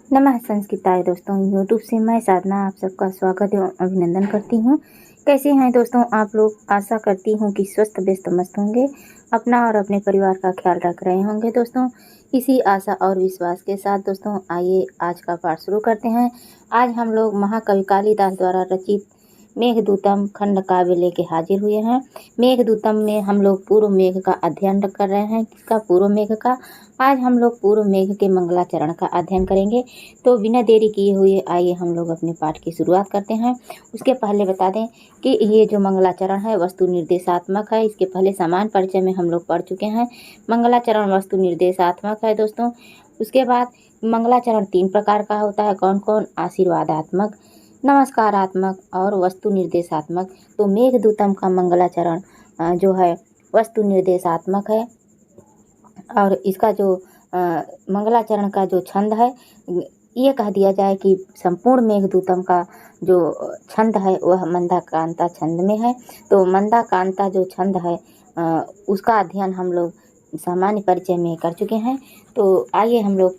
नमः संस्कृताय दोस्तों, यूट्यूब से मैं साधना आप सबका स्वागत एवं अभिनंदन करती हूँ। कैसे हैं दोस्तों आप लोग? आशा करती हूँ कि स्वस्थ व्यस्त मस्त होंगे, अपना और अपने परिवार का ख्याल रख रहे होंगे दोस्तों। इसी आशा और विश्वास के साथ दोस्तों आइए आज का पाठ शुरू करते हैं। आज हम लोग महाकवि कालिदास द्वारा रचित मेघदूतम खंड काव्य लेके हाजिर हुए हैं। मेघदूतम में हम लोग पूर्व मेघ का अध्ययन कर रहे हैं। किसका? पूर्व मेघ का। आज हम लोग पूर्व मेघ के मंगलाचरण का अध्ययन करेंगे। तो बिना देरी किए हुए आइए हम लोग अपने पाठ की शुरुआत करते हैं। उसके पहले बता दें कि ये जो मंगलाचरण है वस्तु निर्देशात्मक है। इसके पहले समान परिचय में हम लोग पढ़ चुके हैं। मंगलाचरण वस्तु निर्देशात्मक है दोस्तों। उसके बाद मंगलाचरण 3 प्रकार का होता है। कौन कौन? आशीर्वादात्मक, नमस्कारात्मक और वस्तु निर्देशात्मक। तो मेघदूतम का मंगलाचरण जो है वस्तु निर्देशात्मक है। और इसका जो मंगलाचरण का जो छंद है, ये कह दिया जाए कि संपूर्ण मेघदूतम का जो छंद है वह मंदाक्रांता छंद में है। तो मंदाक्रांता जो छंद है उसका अध्ययन हम लोग सामान्य परिचय में कर चुके हैं। तो आइए हम लोग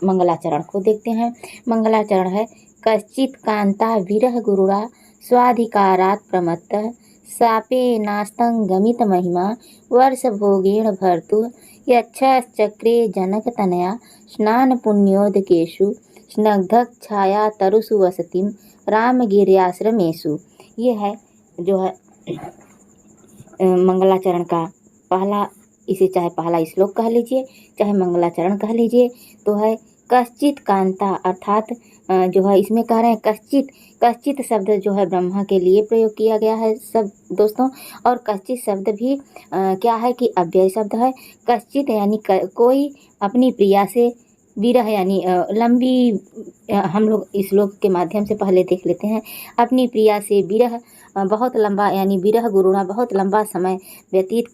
मंगलाचरण को देखते हैं। मंगलाचरण है कश्चित कांता विरह गुरुड़ा स्वाधिकारात् प्रमत्तः सापे नास्तं गमित महिमा वर्ष भोगेण भर्तु यच्छश्चक्रे जनकतनया स्नान पुण्योदकेषु स्नग्धक छाया तरुषु वसतिम रामगिर्याश्रमेषु। ये है जो है मंगलाचरण का पहला, इसे चाहे पहला श्लोक कह लीजिए चाहे मंगलाचरण कह लीजिए। तो है कश्चित कांता, अर्थात जो है इसमें कह रहे हैं कश्चित। कश्चित शब्द जो है ब्रह्मा के लिए प्रयोग किया गया है सब दोस्तों। और कश्चित शब्द भी क्या है कि अव्यय शब्द है। कश्चित यानी कोई अपनी प्रिया से, विरह यानी लंबी, हम लोग इस श्लोक के माध्यम से पहले देख लेते हैं। अपनी प्रिया से विरह बहुत लंबा, यानी विरह गुरुणा बहुत लंबा समय व्यतीत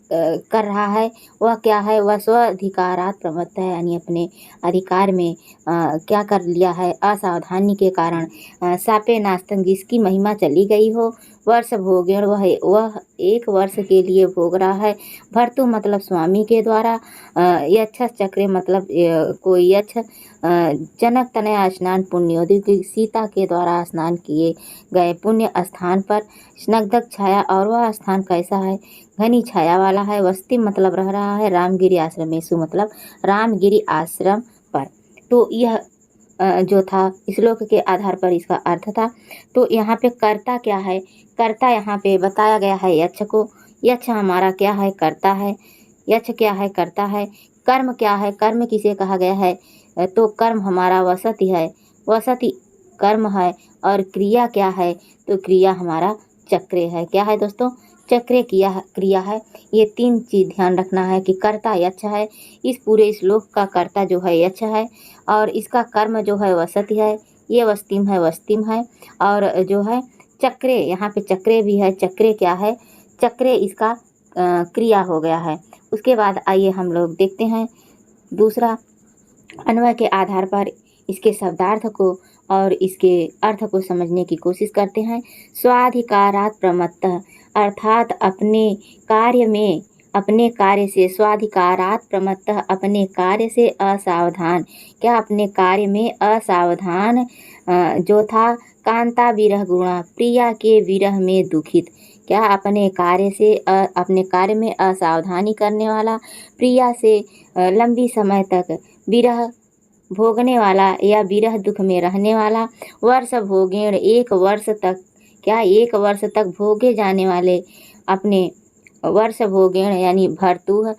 कर रहा है। वह क्या है? वह स्वाधिकारात् प्रमत्त है, यानी अपने अधिकार में क्या कर लिया है? असावधानी के कारण। सापे नास्तन, जिसकी महिमा चली गई हो। वर्ष भोगेण, वह 1 वर्ष के लिए भोग रहा है। भर्तु मतलब स्वामी के द्वारा। यच्छ चक्रे मतलब कोई यच्छ, जनक तनया स्नान पुण्योदक, सीता के द्वारा स्नान किए गए पुण्य स्थान पर। स्नग्धक छाया, और वह स्थान कैसा है? घनी छाया वाला है। वस्ती मतलब रह रहा है। रामगिरी आश्रमेषु मतलब रामगिरी आश्रम पर। तो यह जो था श्लोक के आधार पर इसका अर्थ था। तो यहाँ पे कर्ता क्या है? कर्ता यहाँ पे बताया गया है यक्ष को। यक्ष हमारा क्या है? कर्ता है। यक्ष क्या है? कर्ता है। कर्म क्या है? कर्म किसे कहा गया है? तो कर्म हमारा वसति है। वसति कर्म है। और क्रिया क्या है? तो क्रिया हमारा चक्रे है। क्या है दोस्तों? चक्रे क्रिया है। ये 3 चीज ध्यान रखना है कि कर्ता यक्ष है। इस पूरे श्लोक का कर्ता जो है यक्ष है। और इसका कर्म जो है वसति है। ये वस्तिम है। और जो है चक्रे, यहाँ पे चक्रे भी है। चक्रे क्या है? चक्रे इसका क्रिया हो गया है। उसके बाद आइए हम लोग देखते हैं दूसरा, अन्वय के आधार पर इसके शब्दार्थ को और इसके अर्थ को समझने की कोशिश करते हैं। स्वाधिकारात् प्रमत्तः, अर्थात अपने कार्य से, स्वाधिकारात् प्रमत्तः अपने कार्य से असावधान। क्या? अपने कार्य में असावधान जो था। कांता विरह गुणा, प्रिया के विरह में दुखित। क्या? अपने कार्य में असावधानी करने वाला, प्रिया से लंबी समय तक विरह भोगने वाला या विरह दुख में रहने वाला। वर्ष भोगेण, 1 वर्ष तक। क्या? 1 वर्ष तक भोगे जाने वाले अपने वर्ष भोगेण यानी भर्तुः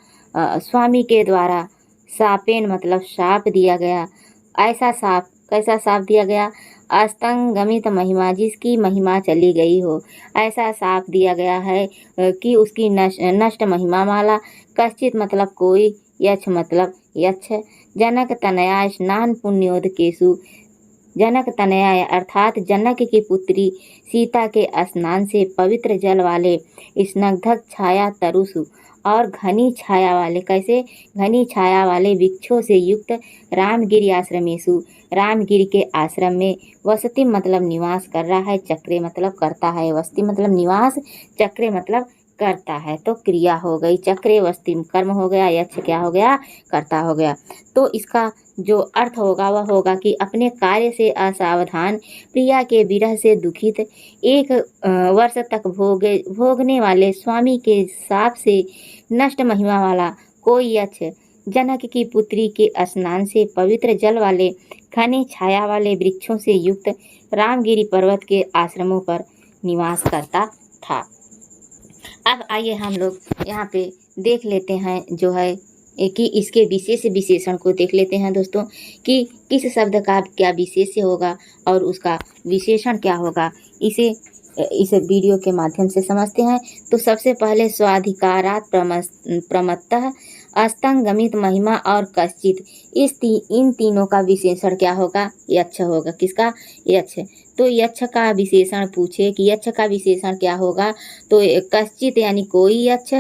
स्वामी के द्वारा। शापेन मतलब शाप दिया गया। ऐसा शाप, कैसा शाप दिया गया? अस्तंगमित महिमा, जिसकी महिमा चली गई हो, ऐसा शाप दिया गया है कि उसकी नष्ट महिमा वाला। कश्चित मतलब कोई, यक्ष मतलब यक्ष। जनक तनया स्नान पुण्योदकेषु, जनक तनया अर्थात जनक की पुत्री सीता के स्नान से पवित्र जल वाले। स्नग्धक छाया तरुषु, और घनी छाया वाले। कैसे? घनी छाया वाले वृक्षों से युक्त रामगिरी आश्रमेषु, रामगिरी के आश्रम में। वसति मतलब निवास कर रहा है। चक्रे मतलब करता है। वस्ती मतलब निवास, चक्रे मतलब करता है। तो क्रिया हो गई, चक्रे वस्तिम कर्म हो गया, यक्ष क्या हो गया, कर्ता हो गया। तो इसका जो अर्थ होगा वह होगा कि अपने कार्य से असावधान, प्रिया के विरह से दुखित, 1 वर्ष तक भोगने वाले स्वामी के शाप से नष्ट महिमा वाला कोई यक्ष जनक की पुत्री के स्नान से पवित्र जल वाले घने छाया वाले वृक्षों से युक्त रामगिरी पर्वत के आश्रमों पर निवास करता था। अब आइए हम लोग यहाँ पे देख लेते हैं जो है कि इसके विशेष विशेषण को देख लेते हैं दोस्तों, कि किस शब्द का क्या विशेष्य होगा और उसका विशेषण क्या होगा, इसे इस वीडियो के माध्यम से समझते हैं। तो सबसे पहले स्वाधिकारात प्रमत्तः, अस्तंगमित महिमा और कश्चित, इन तीनों का विशेषण क्या होगा, यक्ष होगा। किसका, यक्ष। तो यक्ष का विशेषण पूछे कि यक्ष का विशेषण क्या होगा, तो कश्चित यानी कोई यक्ष,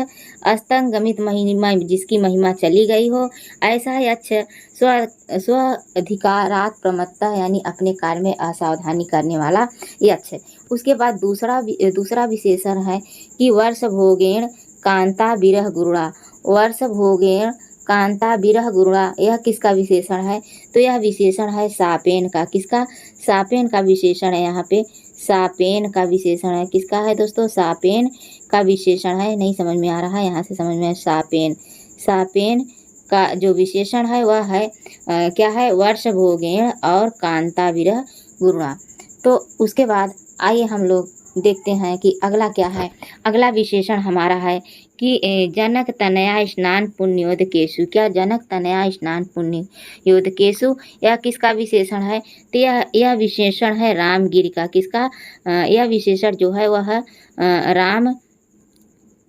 अस्तंगमित महिमा जिसकी महिमा चली गई हो, ऐसा यक्ष, स्व अधिकारात प्रमत्तः यानी अपने कार्य में असावधानी करने वाला यक्ष। उसके बाद दूसरा विशेषण है कि वर्ष भोगेण कांता विरह गुरुणा, वर्ष भोगेण कांता विरह गुरुणा, यह किसका विशेषण है, तो यह विशेषण है सापेन का। किसका, सापेन का विशेषण है। यहाँ पे सापेन का विशेषण है। किसका है दोस्तों, सापेन का विशेषण है। नहीं समझ में आ रहा है, यहाँ से समझ में है। सापेन का जो विशेषण है वह है क्या है, वर्ष भोगेण और कांता विरह गुरुणा। तो उसके बाद आइए हम लोग देखते हैं कि अगला क्या है। अगला विशेषण हमारा है कि जनक तनया स्नान पुण्योदकेषु, क्या जनक तनया स्नान पुण्योदकेषु, यह किसका विशेषण है, तो यह विशेषण है रामगिरी का। किसका, यह विशेषण जो है वह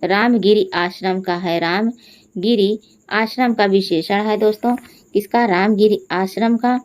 रामगिरी आश्रम का है। रामगिरी आश्रम का विशेषण है दोस्तों। किसका, रामगिरी आश्रम का।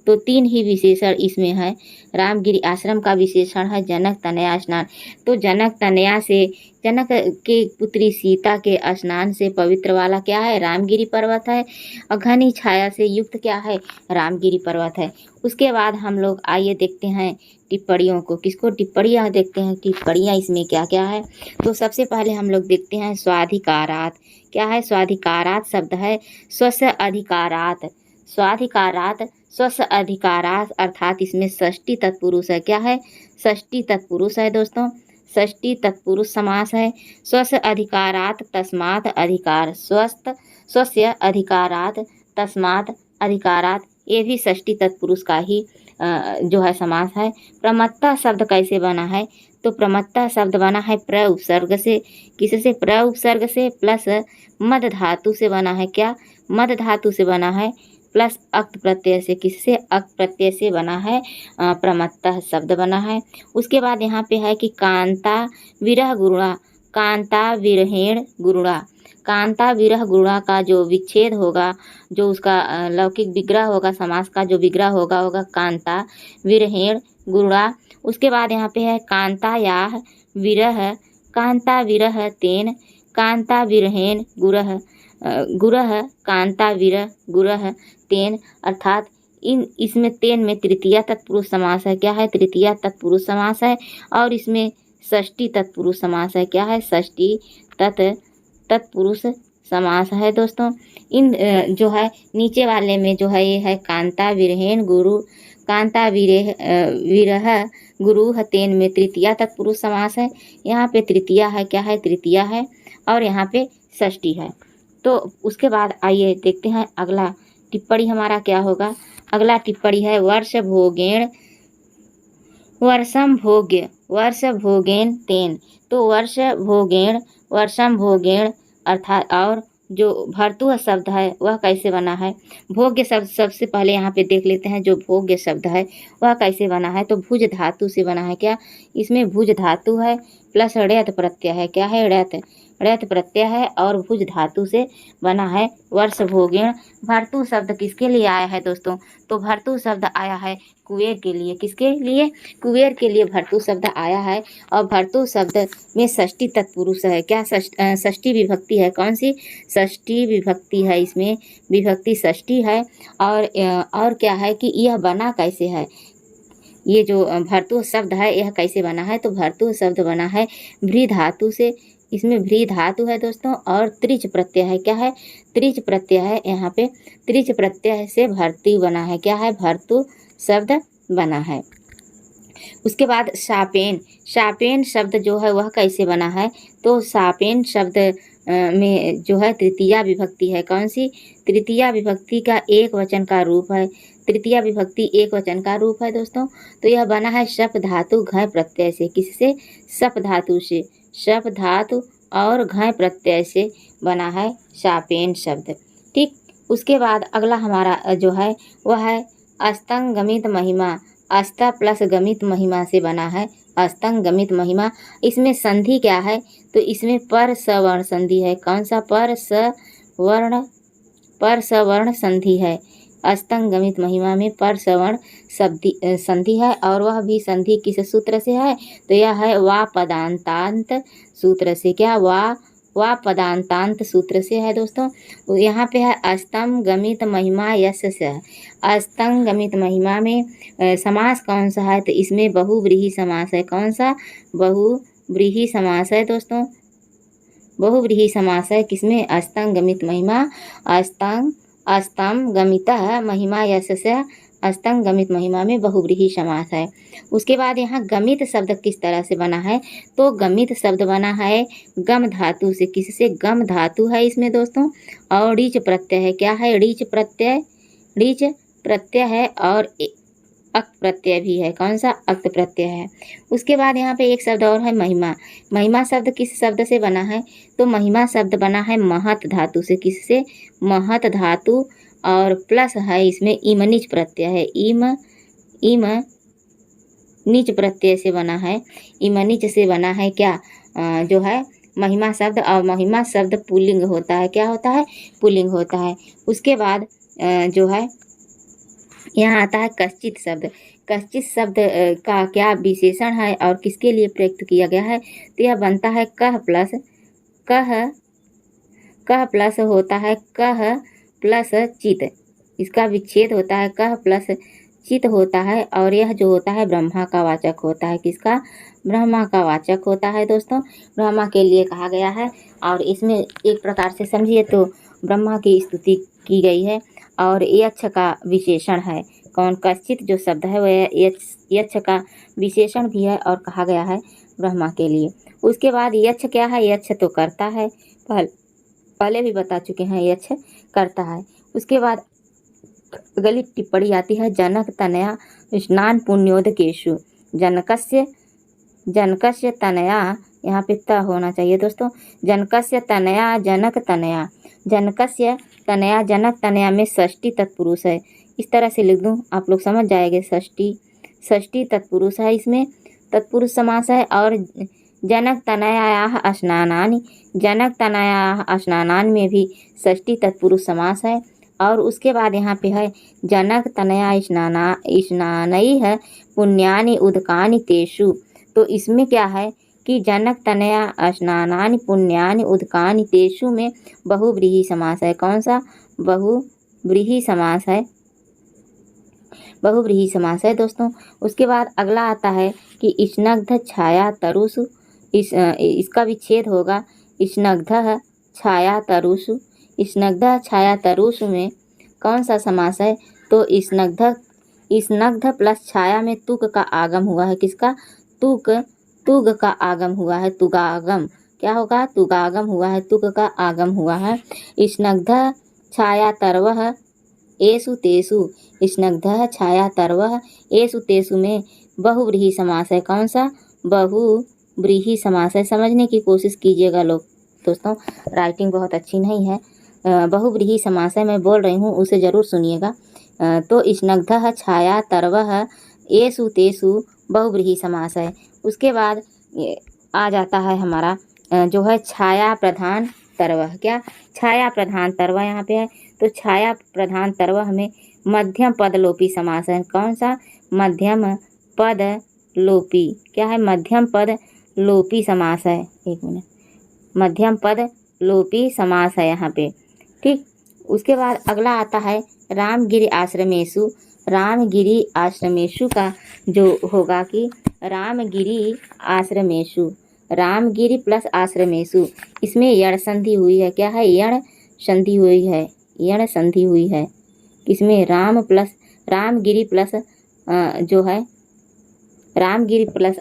तो 3 ही विशेषण इसमें है। रामगिरी आश्रम का विशेषण है जनक तनया स्नान। तो जनक तनया से, जनक के पुत्री सीता के स्नान से पवित्र वाला क्या है, रामगिरी पर्वत है। और घनी छाया से युक्त क्या है, रामगिरी पर्वत है। उसके बाद हम लोग आइए देखते हैं टिप्पणियों को। किसको, टिप्पणियाँ देखते हैं, टिप्पणियाँ इसमें क्या क्या है। तो सबसे पहले हम लोग देखते हैं स्वाधिकारात। क्या है, स्वाधिकारात शब्द है स्वस्य अधिकारात, स्वाधिकारात स्वस्य अधिकारात, अर्थात इसमें षष्ठी तत्पुरुष है। क्या है, षष्ठी तत्पुरुष है दोस्तों, षष्ठी तत्पुरुष समास है। स्वस्य अधिकारात तस्मात् अधिकार, स्वस्य अधिकारात तस्मात् अधिकारात, ये भी षष्ठी तत्पुरुष का ही जो है समास है। प्रमत्ता शब्द कैसे बना है, तो प्रमत्ता शब्द बना है प्र उपसर्ग से। किससे, प्र उपसर्ग से प्लस मद धातु से बना है। क्या, मद धातु से बना है प्लस अक्त प्रत्यय से। किससे, अक्त प्रत्यय से बना है प्रमत्तः शब्द बना है। उसके बाद यहाँ पे है कि कांता विरह गुरुणा, कांता विरहेण गुरुणा, कांता विरह गुरुणा का जो विच्छेद होगा, जो उसका लौकिक विग्रह होगा, समास का जो विग्रह होगा कांता विरहेण गुरुणा। उसके बाद यहाँ पे है कांता याह विरह, कांता विरह तेन, कांता विरहेण गुरह कांता विरह गुरह तेन, अर्थात इसमें तेन में तृतीया तत्पुरुष समास है। क्या है, तृतीया तत्पुरुष समास है। और इसमें षष्ठी तत्पुरुष समास है। क्या है, षष्ठी तत्पुरुष समास है दोस्तों। इन जो है नीचे वाले में जो है ये है कांता विरहेण गुरु, कांता विरह गुरु तेन में तृतीया तत्पुरुष समास है। यहाँ पे तृतीया है, क्या है, तृतीया है, और यहाँ पे षष्ठी है। तो उसके बाद आइए देखते हैं अगला टिप्पणी हमारा क्या होगा। अगला टिप्पणी है वर्ष भोगेण, वर्षम भोग्य, वर्ष भोगेन तेन। तो वर्ष भोगेण, वर्षम भोगेण, अर्थात और जो भर्तु शब्द है वह कैसे बना है। भोग्य शब्द सबसे पहले यहाँ पे देख लेते हैं, जो भोग्य शब्द है वह कैसे बना है, तो भुज धातु से बना है। क्या, इसमें भुज धातु है प्लस ड़यत प्रत्यय है। क्या है, ड़यत प्रत्यय है और भुज धातु से बना है वर्ष भोगेण। भर्तु शब्द किसके लिए आया है दोस्तों, तो भर्तु शब्द आया है कुबेर के लिए। किसके लिए, कुबेर के लिए भर्तु शब्द आया है। और भर्तु शब्द में षष्ठी तत्पुरुष है। क्या, षष्ठी विभक्ति है। कौन सी, षष्ठी विभक्ति है, इसमें विभक्ति षष्ठी है। और क्या है कि यह बना कैसे है, ये जो भर्तु शब्द है यह कैसे बना है, तो भर्तु शब्द बना है भ्री धातु से। इसमें भ्री धातु है दोस्तों और त्रिच प्रत्यय है। क्या है? त्रिच प्रत्यय है। यहाँ पे त्रिच प्रत्यय से भर्तु बना है। क्या है? भर्तु शब्द बना है। उसके बाद सापेन, सापेन शब्द जो है वह कैसे बना है? तो सापेन शब्द में जो है तृतीया विभक्ति है। कौन सी? तृतीया विभक्ति का एक वचन का रूप है। तृतीया विभक्ति एक वचन का रूप है दोस्तों। तो यह बना है शप धातु घय प्रत्यय से। किससे? शप धातु से। शप धातु और घय प्रत्यय से बना है सापेन शब्द। ठीक। उसके बाद अगला हमारा जो है वह है अस्तंग गमित महिमा। अस्ता प्लस गमित महिमा से बना है अस्तंग गमित महिमा। इसमें संधि क्या है? तो इसमें पर सवर्ण संधि है। कौन सा? पर सवर्ण संधि है। अस्तंग गमित महिमा में पर सवर्ण संधि है और वह भी संधि किस सूत्र से है? तो यह है वा पदांतांत सूत्र से। क्या? वा पदांतांत सूत्र से है दोस्तों। यहाँ पे है अस्तम गमित महिमा यश से है। अस्तंग गमित महिमा में समास कौन सा है? तो इसमें बहुव्रीहि समास है। कौन सा? बहुव्रीहि समास है दोस्तों। बहुव्रीहि समास है किसमें? अस्तंग गमित महिमा। अस्तम गमित महिमा यश से अस्तंग गमित महिमा में बहुव्रीहि समास है। उसके बाद यहाँ गमित शब्द किस तरह से बना है? तो गमित शब्द बना है गम धातु से। किससे? गम धातु है इसमें दोस्तों और ऋच प्रत्यय है। क्या है? ऋच प्रत्यय। ऋच प्रत्यय है और अक्त प्रत्यय भी है। कौन सा? अक्त प्रत्यय है। उसके बाद यहाँ पे एक शब्द और है महिमा। महिमा शब्द किस शब्द से बना है? तो महिमा शब्द बना है महत धातु से। किससे? महत धातु और प्लस है इसमें इमनिच प्रत्यय है। इम नीच प्रत्यय से बना है। इमनिच से बना है। क्या जो है महिमा शब्द। और महिमा शब्द पुल्लिंग होता है। क्या होता है? पुल्लिंग होता है। उसके बाद जो है यहाँ आता है कश्चित शब्द। कश्चित शब्द का क्या विशेषण है और किसके लिए प्रयुक्त किया गया है? तो यह बनता है कह प्लस होता है कह प्लस चित। इसका विच्छेद होता है कह प्लस चित होता है और यह जो होता है ब्रह्मा का वाचक होता है। किसका? ब्रह्मा का वाचक होता है दोस्तों। ब्रह्मा के लिए कहा गया है और इसमें एक प्रकार से समझिए तो ब्रह्मा की स्तुति की गई है और यक्ष का विशेषण है। कौन? कश्चित जो शब्द है वह यक्ष का विशेषण भी है और कहा गया है ब्रह्मा के लिए। उसके बाद यक्ष क्या है? यक्ष तो करता है, पहले भी बता चुके हैं यक्ष करता है। उसके बाद अगली टिप्पणी आती है जनक तनया स्नान पुण्योदकेषु। जनकस्य तनया, यहाँ पे त होना चाहिए दोस्तों। जनकस्य तनया जनक तनया। जनकस्य तनया जनक तनया में षष्ठी तत्पुरुष है। इस तरह से लिख दूँ आप लोग समझ जाएंगे। षष्ठी तत्पुरुष है। इसमें तत्पुरुष समास है और जनक तनयायाः स्नानानि। जनक तनयायाः स्नानानि में भी षष्ठी तत्पुरुष समास है। और उसके बाद यहाँ पे है जनक तनया स्नानैः पुण्यानि उदकानि तेषु। तो इसमें क्या है कि जनक तनया स्नानानि पुण्यानि उदकानि तेषु में बहुव्रीहि समास है। कौन सा? बहुव्रीहि समास है। बहुव्रीहि समास है दोस्तों। उसके बाद अगला आता है कि स्नग्ध छाया तरुषु। इसका विच्छेद होगा स्नग्ध छाया तरुषु। स्नग्ध छाया तरुषु में कौन सा समास है? तो स्नग्ध प्लस छाया में तुक का आगम हुआ है। किसका? तुग का आगम हुआ है। तुगागम। क्या होगा? तुगागम हुआ है। तुक का आगम हुआ है। स्नग्ध छाया तरवः एषु तेषु। स्नग्ध छाया तरवः एषु तेषु में बहुव्रीहि समास है। कौन सा? बहुव्रीहि समास है। समझने की कोशिश कीजिएगा लोग दोस्तों, राइटिंग बहुत अच्छी नहीं है। बहुव्रीहि समास है, मैं बोल रही हूँ उसे ज़रूर सुनिएगा। तो स्नग्ध छाया तरवः एषु तेषु बहुव्रीहि समास है। उसके बाद आ जाता है हमारा जो है छाया प्रधान तरवः। क्या? छाया प्रधान तरवः यहाँ पे है। तो छाया प्रधान तरवः में मध्यम पद लोपी समास है। कौन सा? मध्यम पद लोपी। क्या है? मध्यम पद लोपी समास है। एक मिनट, मध्यम पद लोपी समास है यहाँ पे। ठीक। उसके बाद अगला आता है रामगिरी आश्रमेषु। रामगिरी आश्रमेषु का जो होगा कि रामगिरी आश्रमेषु। रामगिरी प्लस आश्रमेशु, इसमें यण संधि हुई है। क्या है? यण संधि हुई है, यण संधि हुई है। इसमें रामगिरी प्लस जो है रामगिरी प्लस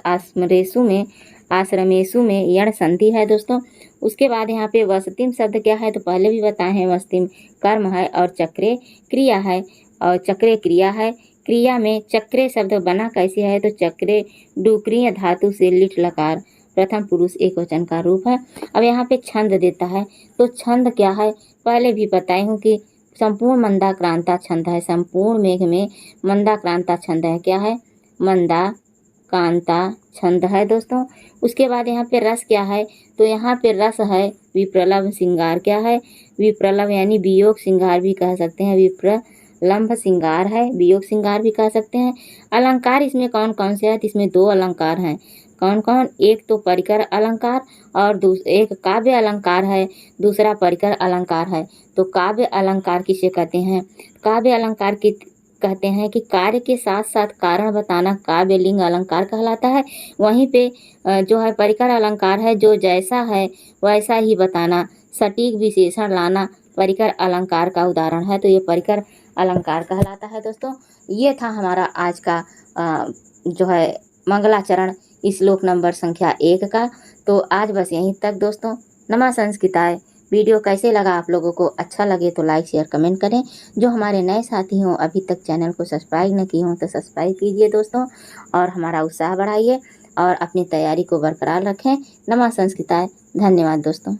आश्रमेशु में यण संधि है दोस्तों। उसके बाद यहाँ पे वसतिम शब्द क्या है? तो पहले भी बताए हैं, वसतिम कर्म है और चक्रे क्रिया है, और चक्रे क्रिया है। क्रिया में चक्रे शब्द बना कैसे है? तो चक्रे डुकरीय धातु से लिट लकार प्रथम पुरुष एक वचन का रूप है। अब यहाँ पे छंद देता है, तो छंद क्या है? पहले भी बताई हूँ कि संपूर्ण मंदाक्रांता छंद है। संपूर्ण मेघ में मंदाक्रांता छंद है। क्या है? मंदाक्रांता छंद है दोस्तों। उसके बाद यहाँ पे रस क्या है? तो यहाँ पे रस है विप्रलभ श्रृंगार। क्या है? विप्रलभ यानी वियोग श्रृंगार भी कह सकते हैं, विप्रलम्भ श्रृंगार है, वियोग श्रृंगार भी कह सकते हैं। अलंकार इसमें कौन कौन से हैं? इसमें 2 अलंकार हैं। कौन कौन? एक तो परिकर अलंकार और एक काव्य अलंकार है, दूसरा परिकर अलंकार है। तो काव्य अलंकार किसे कहते हैं? काव्य अलंकार की कहते हैं कि कार्य के साथ साथ कारण बताना काव्य लिंग अलंकार कहलाता है। वहीं पे जो है परिकर अलंकार है, जो जैसा है वैसा ही बताना, सटीक विशेषण लाना परिकर अलंकार का उदाहरण है। तो ये परिकर अलंकार कहलाता है दोस्तों। ये था हमारा आज का जो है मंगलाचरण श्लोक नंबर संख्या 1 का। तो आज बस यहीं तक दोस्तों। नमः संस्कृताय। वीडियो कैसे लगा आप लोगों को? अच्छा लगे तो लाइक शेयर कमेंट करें। जो हमारे नए साथी हों, अभी तक चैनल को सब्सक्राइब न किए हों तो सब्सक्राइब कीजिए दोस्तों, और हमारा उत्साह बढ़ाइए और अपनी तैयारी को बरकरार रखें। नमः संस्कृताय। धन्यवाद दोस्तों।